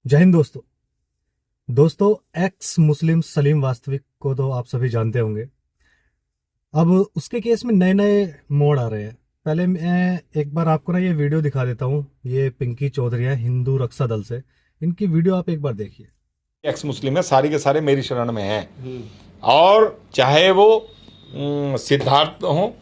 जय हिंद दोस्तों। एक्स मुस्लिम सलीम वास्तविक को तो आप सभी जानते होंगे। अब उसके केस में नए नए मोड़ आ रहे हैं। पहले मैं एक बार आपको ना ये वीडियो दिखा देता हूँ। ये पिंकी चौधरी है हिंदू रक्षा दल से। इनकी वीडियो आप एक बार देखिए। एक्स मुस्लिम है, सारी के सारे मेरी शरण में हैं। और चाहे वो सिद्धार्थ हो,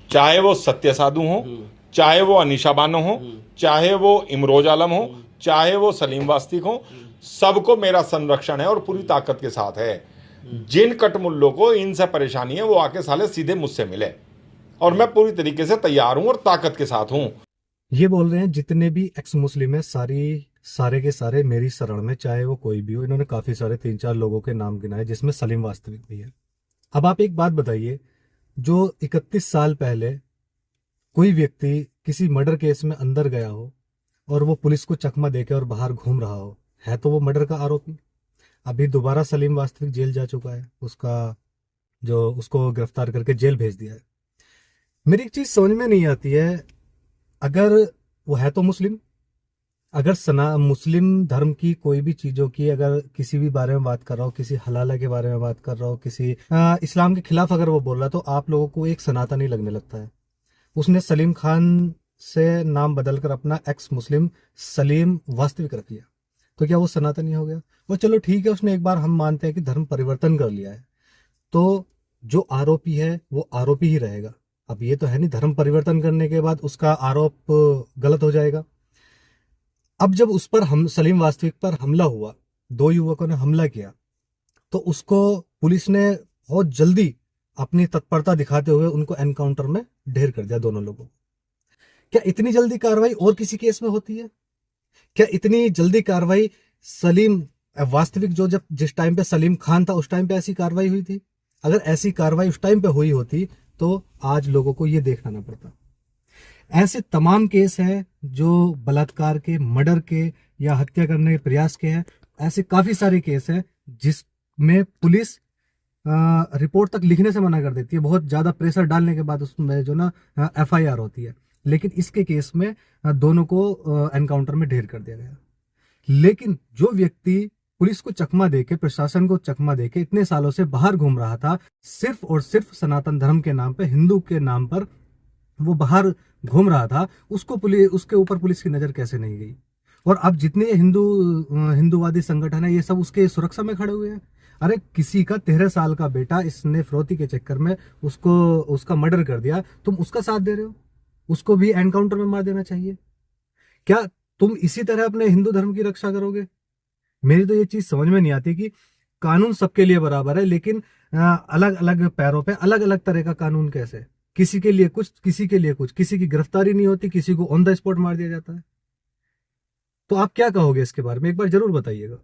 चाहे वो सत्य साधु हो, चाहे वो अनीशा बानो हो, चाहे वो इमरोज आलम हो, चाहे वो सलीम वास्तिक हो, सबको मेरा संरक्षण है और पूरी ताकत के साथ है। जिन कटमुल्लों को इनसे परेशानी है वो आके साले सीधे मुझसे मिले और मैं पूरी तरीके से तैयार हूं और ताकत के साथ हूं। ये बोल रहे हैं जितने भी एक्स मुस्लिम है सारे के सारे मेरी शरण में, चाहे वो कोई भी हो। इन्होंने काफी सारे 3-4 लोगों के नाम गिनाए जिसमें सलीम वास्तविक भी है। अब आप एक बात बताइए, जो 31 साल पहले कोई व्यक्ति किसी मर्डर केस में अंदर गया हो और वो पुलिस को चकमा देके और बाहर घूम रहा हो, है तो वो मर्डर का आरोपी। अभी दोबारा सलीम वास्तविक जेल जा चुका है। उसको गिरफ्तार करके जेल भेज दिया है। मेरी एक चीज समझ में नहीं आती है, अगर वो है तो मुस्लिम, अगर सना मुस्लिम धर्म की कोई भी चीजों की अगर किसी भी बारे में बात कर रहा हो, किसी हलाला के बारे में बात कर रहा हो, किसी इस्लाम के खिलाफ अगर वो बोल रहा है, तो आप लोगों को एक सनातनी लगने लगता है। उसने सलीम खान से नाम बदलकर अपना एक्स मुस्लिम सलीम वास्तविक रख लिया, तो क्या वो सनातनी हो गया? वो चलो ठीक है, उसने एक बार हम मानते हैं कि धर्म परिवर्तन कर लिया है, तो जो आरोपी है वो आरोपी ही रहेगा। अब ये तो है नहीं धर्म परिवर्तन करने के बाद उसका आरोप गलत हो जाएगा। अब जब उस पर हम सलीम वास्तविक पर हमला हुआ, 2 युवकों ने हमला किया, तो उसको पुलिस ने बहुत जल्दी अपनी तत्परता दिखाते हुए उनको एनकाउंटर में ढेर कर दिया, दोनों लोगों को। क्या इतनी जल्दी कार्रवाई और किसी केस में होती है? क्या इतनी जल्दी कार्रवाई सलीम वास्तविक जो जब जिस टाइम पे सलीम खान था उस टाइम पे ऐसी कार्रवाई हुई थी? अगर ऐसी कार्रवाई उस टाइम पे हुई होती तो आज लोगों को ये देखना ना पड़ता। ऐसे तमाम केस हैं जो बलात्कार के, मर्डर के या हत्या करने के प्रयास के हैं। ऐसे काफी सारे केस हैं जिसमें पुलिस रिपोर्ट तक लिखने से मना कर देती है, बहुत ज्यादा प्रेशर डालने के बाद उसमें जो ना एफआईआर होती है। लेकिन इसके केस में दोनों को एनकाउंटर में ढेर कर दिया गया। लेकिन जो व्यक्ति पुलिस को चकमा देके, प्रशासन को चकमा देके इतने सालों से बाहर घूम रहा था, सिर्फ और सिर्फ सनातन धर्म के नाम पे, हिंदू के नाम पर वो बाहर घूम रहा था, उसके ऊपर पुलिस की नजर कैसे नहीं गई? और अब जितने हिंदूवादी संगठन है ये सब उसके सुरक्षा में खड़े हुए हैं। अरे किसी का 13 साल का बेटा इसने फिरौती के चक्कर में उसका मर्डर कर दिया, तुम उसका साथ दे रहे हो? उसको भी एनकाउंटर में मार देना चाहिए। क्या तुम इसी तरह अपने हिंदू धर्म की रक्षा करोगे? मेरी तो ये चीज समझ में नहीं आती कि कानून सबके लिए बराबर है, लेकिन अलग अलग पैरों पे अलग अलग तरह का कानून कैसे? किसी के लिए कुछ, किसी के लिए कुछ, किसी की गिरफ्तारी नहीं होती, किसी को ऑन द स्पॉट मार दिया जाता है। तो आप क्या कहोगे इसके बारे में? एक बार जरूर बताइएगा।